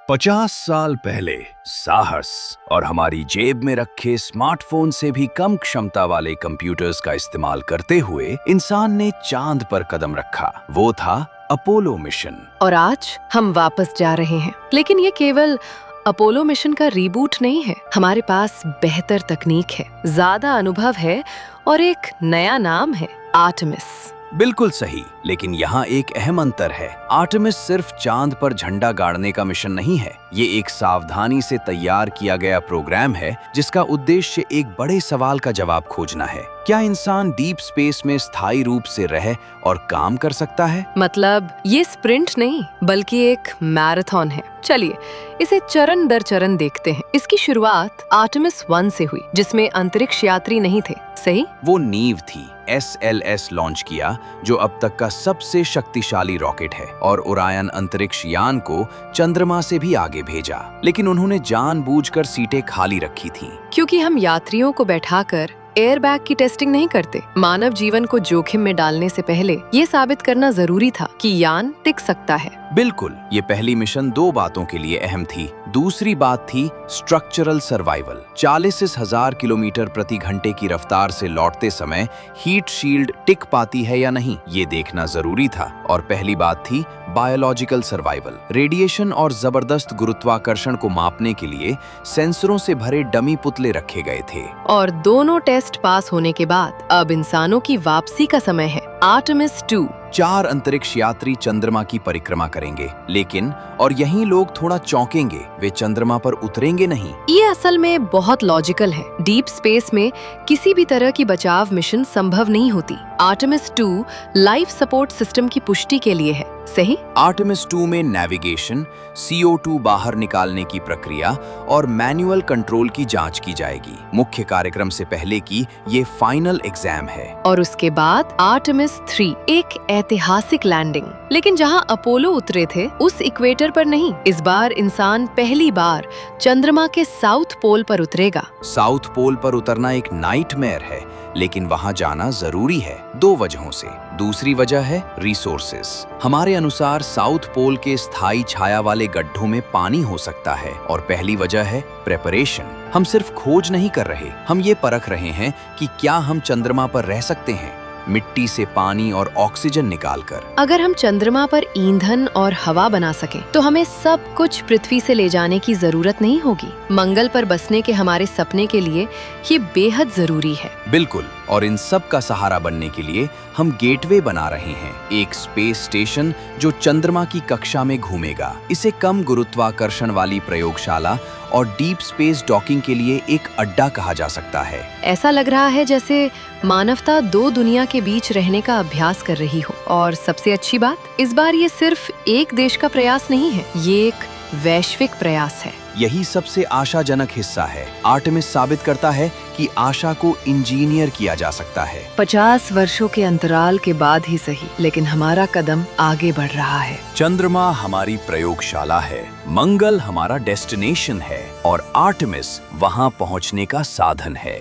50 साल पहले साहस और हमारी जेब में रखे स्मार्टफोन से भी कम क्षमता वाले कंप्यूटर्स का इस्तेमाल करते हुए इंसान ने चांद पर कदम रखा। वो था अपोलो मिशन। और आज हम वापस जा रहे हैं, लेकिन ये केवल अपोलो मिशन का रीबूट नहीं है। हमारे पास बेहतर तकनीक है, ज्यादा अनुभव है और एक नया नाम है, आर्टेमिस। बिल्कुल सही, लेकिन यहाँ एक अहम अंतर है। आर्टेमिस सिर्फ चांद पर झंडा गाड़ने का मिशन नहीं है। ये एक सावधानी से तैयार किया गया प्रोग्राम है जिसका उद्देश्य एक बड़े सवाल का जवाब खोजना है। क्या इंसान डीप स्पेस में स्थायी रूप से रह और काम कर सकता है? मतलब ये स्प्रिंट नहीं बल्कि एक मैराथन है। चलिए इसे चरण दर चरण देखते हैं। इसकी शुरुआत आर्टेमिस 1 से हुई, जिसमें अंतरिक्ष यात्री नहीं थे, सही? वो नींव थी। SLS लॉन्च किया, जो अब तक का सबसे शक्तिशाली रॉकेट है, और ओरायन अंतरिक्ष यान को चंद्रमा से भी आगे भेजा। लेकिन उन्होंने जानबूझकर सीटें खाली रखी थीं। क्योंकि हम यात्रियों को बैठाकर एयरबैग की टेस्टिंग नहीं करते। मानव जीवन को जोखिम में डालने से पहले ये साबित करना जरूरी था कि यान टिक सकता है। बिल्कुल, ये पहली मिशन 2 बातों के लिए अहम थी। दूसरी बात थी स्ट्रक्चरल सर्वाइवल। 40,000 किलोमीटर प्रति घंटे की रफ्तार से लौटते समय हीट शील्ड टिक पाती है या नहीं, ये देखना जरूरी था। और पहली बात थी बायोलॉजिकल सर्वाइवल। रेडिएशन और जबरदस्त गुरुत्वाकर्षण को मापने के लिए सेंसरों से भरे डमी पुतले रखे गए थे। और दोनों टेस्ट पास होने के बाद अब इंसानों की वापसी का समय है। आर्टेमिस 2। 4 अंतरिक्ष यात्री चंद्रमा की परिक्रमा करेंगे, लेकिन और यहीं लोग थोड़ा चौंकेंगे, वे चंद्रमा पर उतरेंगे नहीं। ये असल में बहुत लॉजिकल है। डीप स्पेस में किसी भी तरह की बचाव मिशन संभव नहीं होती। आर्टेमिस 2 लाइफ सपोर्ट सिस्टम की पुष्टि के लिए है, सही? आर्टेमिस 2 में नेविगेशन, CO2 बाहर निकालने की प्रक्रिया और मैनुअल कंट्रोल की जांच की जाएगी। मुख्य कार्यक्रम से पहले की ये फाइनल एग्जाम है। और उसके बाद आर्टेमिस 3, एक ऐतिहासिक लैंडिंग। लेकिन जहां अपोलो उतरे थे उस इक्वेटर पर नहीं, इस बार इंसान पहली बार चंद्रमा के साउथ पोल पर उतरेगा। साउथ पोल पर उतरना एक नाइटमेयर है, लेकिन वहां जाना जरूरी है 2 वजहों से। दूसरी वजह है रिसोर्सेस। हमारे अनुसार साउथ पोल के स्थायी छाया वाले गड्ढों में पानी हो सकता है। और पहली वजह है प्रेपरेशन। हम सिर्फ खोज नहीं कर रहे, हम ये परख रहे हैं कि क्या हम चंद्रमा पर रह सकते हैं, मिट्टी से पानी और ऑक्सीजन निकालकर। अगर हम चंद्रमा पर ईंधन और हवा बना सकें, तो हमें सब कुछ पृथ्वी से ले जाने की जरूरत नहीं होगी। मंगल पर बसने के हमारे सपने के लिए ये बेहद जरूरी है। बिल्कुल, और इन सब का सहारा बनने के लिए हम गेटवे बना रहे हैं, एक स्पेस स्टेशन जो चंद्रमा की कक्षा में घूमेगा। इसे कम गुरुत्वाकर्षण वाली प्रयोगशाला और डीप स्पेस डॉकिंग के लिए एक अड्डा कहा जा सकता है। ऐसा लग रहा है जैसे मानवता 2 दुनिया के बीच रहने का अभ्यास कर रही हो। और सबसे अच्छी बात, इस बार ये सिर्फ एक देश का प्रयास नहीं है, ये एक वैश्विक प्रयास है। यही सबसे आशाजनक हिस्सा है। आर्टेमिस साबित करता है कि आशा को इंजीनियर किया जा सकता है। 50 वर्षों के अंतराल के बाद ही सही, लेकिन हमारा कदम आगे बढ़ रहा है। चंद्रमा हमारी प्रयोगशाला है, मंगल हमारा डेस्टिनेशन है, और आर्टेमिस वहां पहुंचने का साधन है।